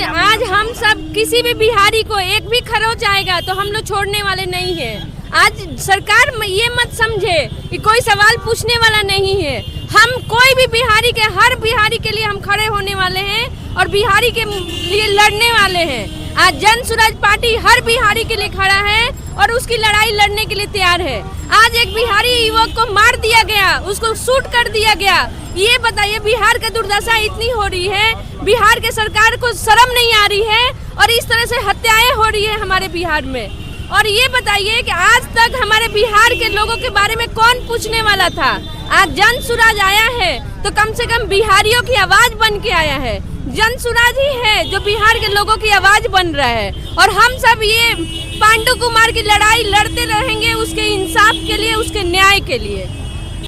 आज हम सब किसी भी बिहारी को एक भी खरोच आएगा तो हम लोग छोड़ने वाले नहीं हैं। आज सरकार ये मत समझे कि कोई सवाल पूछने वाला नहीं है। हम कोई भी बिहारी के, हर बिहारी के लिए हम खड़े होने वाले हैं और बिहारी के लिए लड़ने वाले हैं। आज जन स्वराज पार्टी हर बिहारी के लिए खड़ा है और उसकी लड़ाई लड़ने के लिए तैयार है। आज एक बिहारी युवक को मार दिया गया, उसको शूट कर दिया गया। ये बताइए बिहार की दुर्दशा इतनी हो रही है, बिहार के सरकार को शर्म नहीं आ रही है और इस तरह से हत्याएं हो रही है हमारे बिहार में। और ये बताइए कि आज तक हमारे बिहार के लोगों के बारे में कौन पूछने वाला था। आज जन स्वराज आया है तो कम से कम बिहारियों की आवाज बन के आया है। जन स्वराज ही है जो बिहार के लोगों की आवाज बन रहा है और हम सब ये पांडु कुमार की लड़ाई लड़ते रहेंगे, उसके इंसाफ के लिए, उसके न्याय के लिए।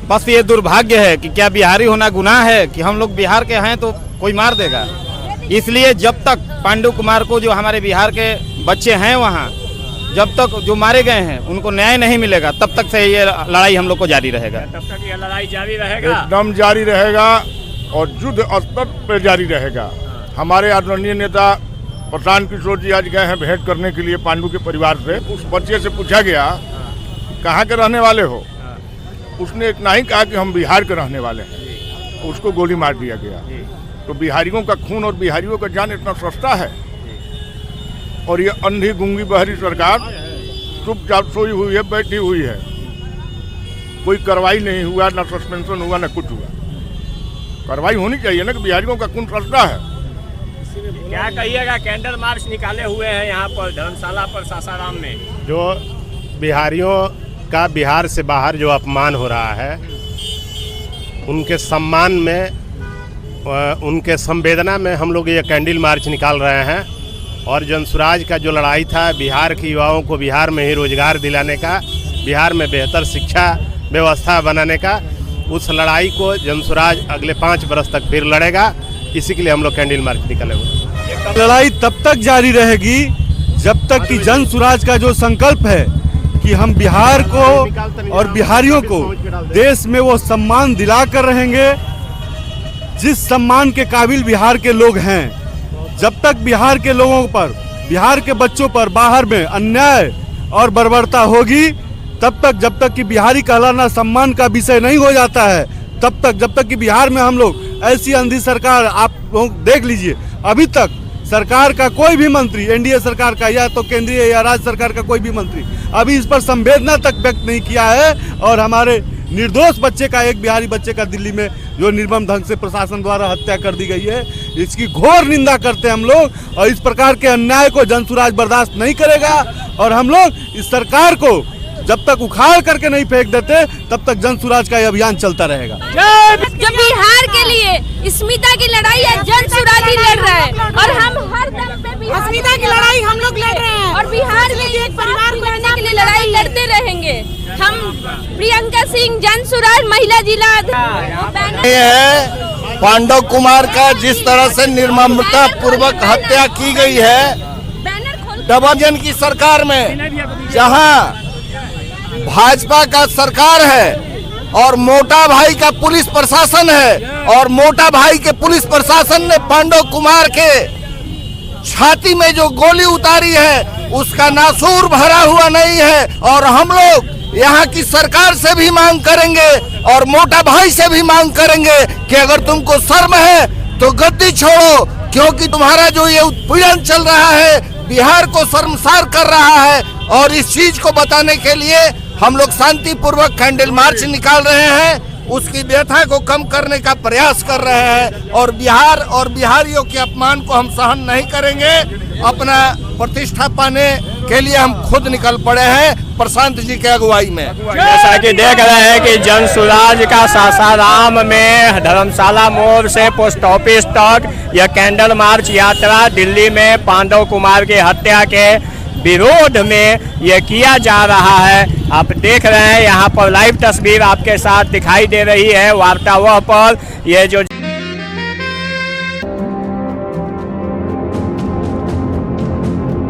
बस ये दुर्भाग्य है कि क्या बिहारी होना गुनाह है कि हम लोग बिहार के हैं तो कोई मार देगा। इसलिए जब तक पांडु कुमार को, जो हमारे बिहार के बच्चे हैं वहाँ, जब तक जो मारे गए हैं उनको न्याय नहीं मिलेगा तब तक से ये लड़ाई हम लोग को जारी रहेगा। तब तक ये लड़ाई जारी रहेगा, एकदम जारी रहेगा और युद्ध स्तर पर जारी रहेगा। हमारे आदरणीय नेता प्रशांत किशोर जी आज गए हैं भेंट करने के लिए पांडु के परिवार से। उस बच्चे से पूछा गया कहाँ के रहने वाले हो, उसने इतना ही कहा कि हम बिहार के रहने वाले हैं। उसको गोली मार दिया गया। तो बिहारियों का खून और बिहारियों का जान इतना सस्ता है और ये अंधी गूंगी बहरी सरकार चुपचाप सोई हुई है, बैठी हुई है। कोई कार्रवाई नहीं हुआ, ना सस्पेंशन हुआ, ना कुछ हुआ। कार्रवाई होनी चाहिए ना कि बिहारियों का खून सस्ता है। क्या कहिएगा, कैंडल मार्च निकाले हुए हैं यहाँ पर धर्मशाला पर सासाराम में। जो बिहारियों का बिहार से बाहर जो अपमान हो रहा है, उनके सम्मान में, उनके संवेदना में हम लोग ये कैंडल मार्च निकाल रहे हैं। और जन स्वराज का जो लड़ाई था, बिहार के युवाओं को बिहार में ही रोजगार दिलाने का, बिहार में बेहतर शिक्षा व्यवस्था बनाने का, उस लड़ाई को जन स्वराज अगले 5 वर्ष तक फिर लड़ेगा। इसी के लिए हम लोग कैंडल मार्च निकाले हुए। लड़ाई तब तक जारी रहेगी जब तक कि जन स्वराज का जो संकल्प है कि हम बिहार को और बिहारियों को देश में वो सम्मान दिला कर रहेंगे जिस सम्मान के काबिल बिहार के लोग हैं। जब तक बिहार के लोगों पर, बिहार के बच्चों पर बाहर में अन्याय और बर्बरता होगी, तब तक, जब तक कि बिहारी कहलाना सम्मान का विषय नहीं हो जाता है, तब तक, जब तक कि बिहार में हम लोग ऐसी अंधी सरकार, आप लोग देख लीजिए, अभी तक सरकार का कोई भी मंत्री, एनडीए सरकार का या तो केंद्रीय या राज्य सरकार का कोई भी मंत्री अभी इस पर संवेदना तक व्यक्त नहीं किया है। और हमारे निर्दोष बच्चे का, एक बिहारी बच्चे का दिल्ली में जो निर्मम ढंग से प्रशासन द्वारा हत्या कर दी गई है, इसकी घोर निंदा करते हैं हम लोग। और इस प्रकार के अन्याय को जन स्वराज बर्दाश्त नहीं करेगा और हम लोग इस सरकार को जब तक उखाड़ करके नहीं फेंक देते तब तक जन स्वराज का अभियान चलता रहेगा। जो बिहार के लिए स्मिता की लड़ाई है, जन स्वराज ही लड़ रहा है और हम हर दम पे स्मिता की लड़ाई हम लोग लड़ रहे हैं और बिहार में एक परिवार बनाने के लिए लड़ाई लड़ते रहेंगे। हम प्रियंका सिंह, जन स्वराज महिला जिला है। पांडव कुमार का जिस तरह से निर्ममता पूर्वक हत्या की गई है डबल की सरकार में, जहां भाजपा का सरकार है और मोटा भाई का पुलिस प्रशासन है और मोटा भाई के पुलिस प्रशासन ने पांडव कुमार के छाती में जो गोली उतारी है उसका नासूर भरा हुआ नहीं है। और हम लोग यहाँ की सरकार से भी मांग करेंगे और मोटा भाई से भी मांग करेंगे कि अगर तुमको शर्म है तो गद्दी छोड़ो, क्योंकि तुम्हारा जो ये उत्पीड़न चल रहा है बिहार को शर्मसार कर रहा है। और इस चीज को बताने के लिए हम लोग शांतिपूर्वक कैंडल मार्च निकाल रहे हैं, उसकी व्यथा को कम करने का प्रयास कर रहे हैं। और बिहार और बिहारियों के अपमान को हम सहन नहीं करेंगे। अपना प्रतिष्ठा पाने के लिए हम खुद निकल पड़े हैं प्रशांत जी के अगुवाई में। जैसा कि देख रहे हैं कि जन स्वराज का सासाराम में धर्मशाला मोड़ से पोस्ट ऑफिस तक यह कैंडल मार्च यात्रा दिल्ली में पांडव कुमार की हत्या के विरोध में यह किया जा रहा है। आप देख रहे हैं यहाँ पर लाइव तस्वीर आपके साथ दिखाई दे रही है वार्तावाह पर। ये जो